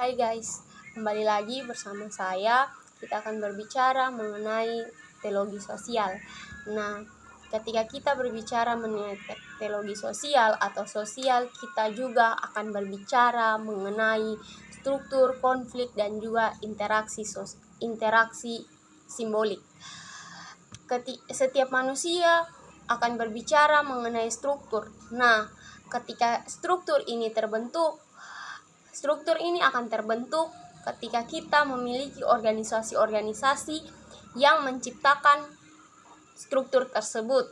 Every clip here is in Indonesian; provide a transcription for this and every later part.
Hai guys, kembali lagi bersama saya. Kita akan berbicara mengenai teologi sosial. Nah, ketika kita berbicara mengenai teologi sosial atau sosial, kita juga akan berbicara mengenai struktur, konflik, dan juga interaksi simbolik. Setiap manusia akan berbicara mengenai struktur. Nah, ketika struktur ini akan terbentuk ketika kita memiliki organisasi-organisasi yang menciptakan struktur tersebut.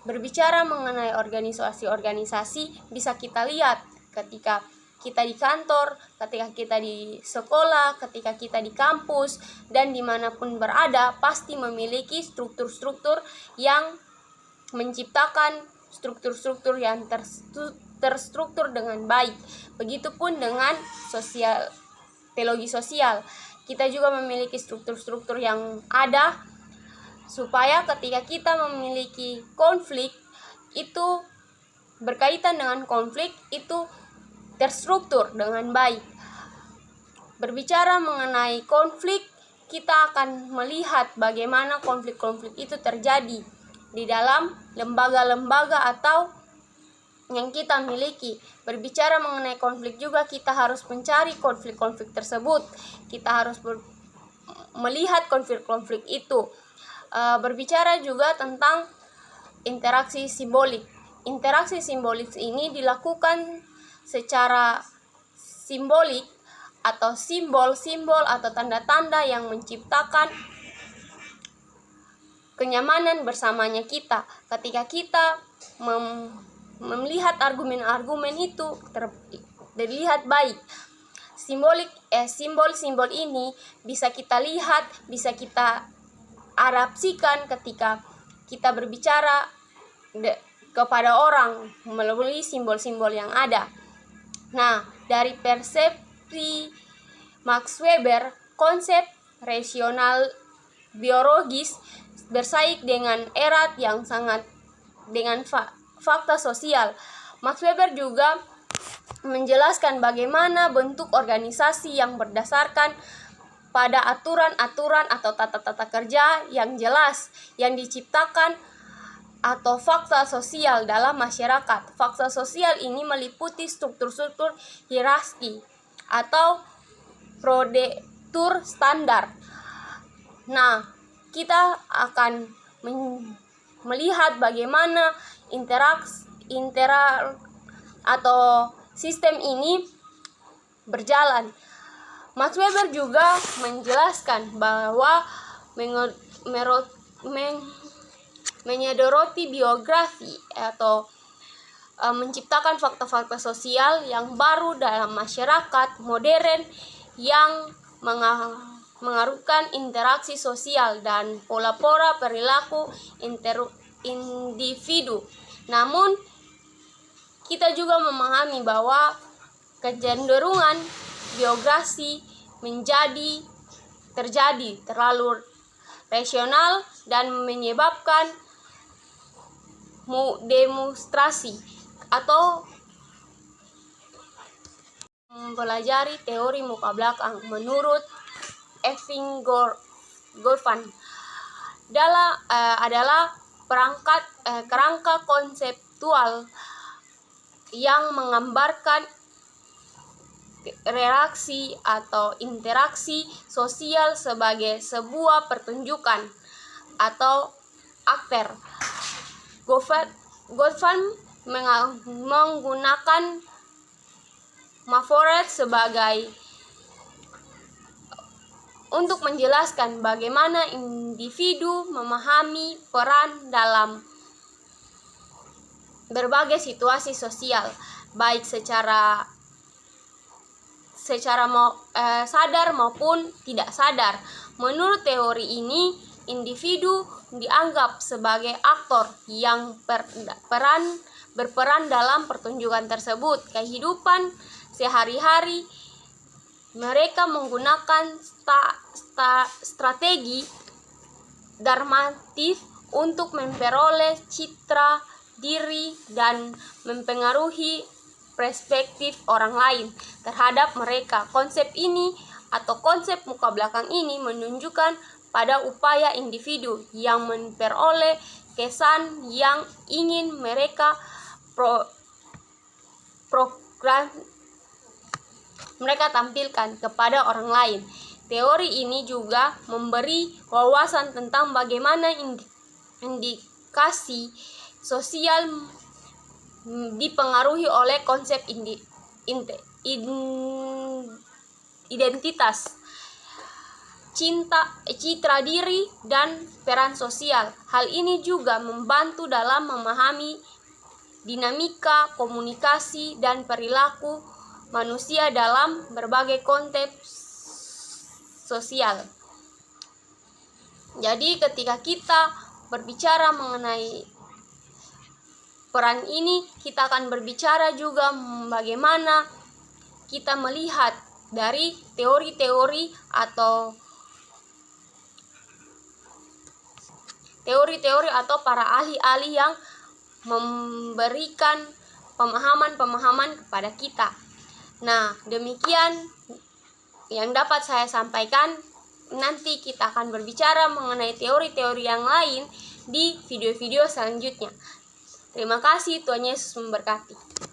Berbicara mengenai organisasi-organisasi bisa kita lihat ketika kita di kantor, ketika kita di sekolah, ketika kita di kampus, dan dimanapun berada, pasti memiliki struktur-struktur yang menciptakan struktur-struktur yang terstruktur dengan baik. Begitupun dengan teologi sosial. Kita juga memiliki struktur-struktur yang ada supaya ketika kita memiliki konflik, itu berkaitan dengan konflik itu terstruktur dengan baik. Berbicara mengenai konflik, kita akan melihat bagaimana konflik-konflik itu terjadi di dalam lembaga-lembaga atau yang kita miliki. Berbicara mengenai konflik juga, kita harus mencari konflik-konflik tersebut. Kita harus melihat konflik-konflik itu. Berbicara juga tentang interaksi simbolik. Interaksi simbolik ini dilakukan secara simbolik atau simbol-simbol atau tanda-tanda yang menciptakan kenyamanan bersamanya kita. Ketika kita melihat argumen-argumen itu terlihat baik. Simbol-simbol ini bisa kita lihat, bisa kita adaptasikan ketika kita berbicara kepada orang melalui simbol-simbol yang ada. Nah, dari persepsi Max Weber, konsep rasional biologis bersaing dengan erat yang sangat dengan fakta sosial. Max Weber juga menjelaskan bagaimana bentuk organisasi yang berdasarkan pada aturan-aturan atau tata-tata kerja yang jelas yang diciptakan atau fakta sosial dalam masyarakat. Fakta sosial ini meliputi struktur-struktur hierarki atau prosedur standar. Nah, kita akan melihat bagaimana atau sistem ini berjalan. Max Weber juga menjelaskan bahwa menyodoroti biografi atau menciptakan fakta-fakta sosial yang baru dalam masyarakat modern yang mengaruhkan interaksi sosial dan pola-pola perilaku individu. Namun, kita juga memahami bahwa kecenderungan biografi terjadi terlalu rasional dan menyebabkan demonstrasi atau mempelajari teori muka belakang. Menurut Irving Goffman adalah kerangka konseptual yang menggambarkan reaksi atau interaksi sosial sebagai sebuah pertunjukan atau aktor. Goffman menggunakan Maforet untuk menjelaskan bagaimana individu memahami peran dalam berbagai situasi sosial, baik secara sadar maupun tidak sadar. Menurut teori ini, individu dianggap sebagai aktor yang berperan dalam pertunjukan tersebut. Kehidupan sehari-hari mereka menggunakan strategi dramatis untuk memperoleh citra diri dan mempengaruhi perspektif orang lain terhadap mereka. Konsep ini atau konsep muka belakang ini menunjukkan pada upaya individu yang memperoleh kesan yang ingin mereka mereka tampilkan kepada orang lain. Teori ini juga memberi wawasan tentang bagaimana indikasi sosial dipengaruhi oleh konsep identitas, citra diri, dan peran sosial. Hal ini juga membantu dalam memahami dinamika komunikasi dan perilaku manusia dalam berbagai konteks sosial. Jadi ketika kita berbicara mengenai peran ini, kita akan berbicara juga bagaimana kita melihat dari teori-teori atau para ahli-ahli yang memberikan pemahaman-pemahaman kepada kita. Nah, demikian yang dapat saya sampaikan. Nanti kita akan berbicara mengenai teori-teori yang lain di video-video selanjutnya. Terima kasih, Tuhan Yesus memberkati.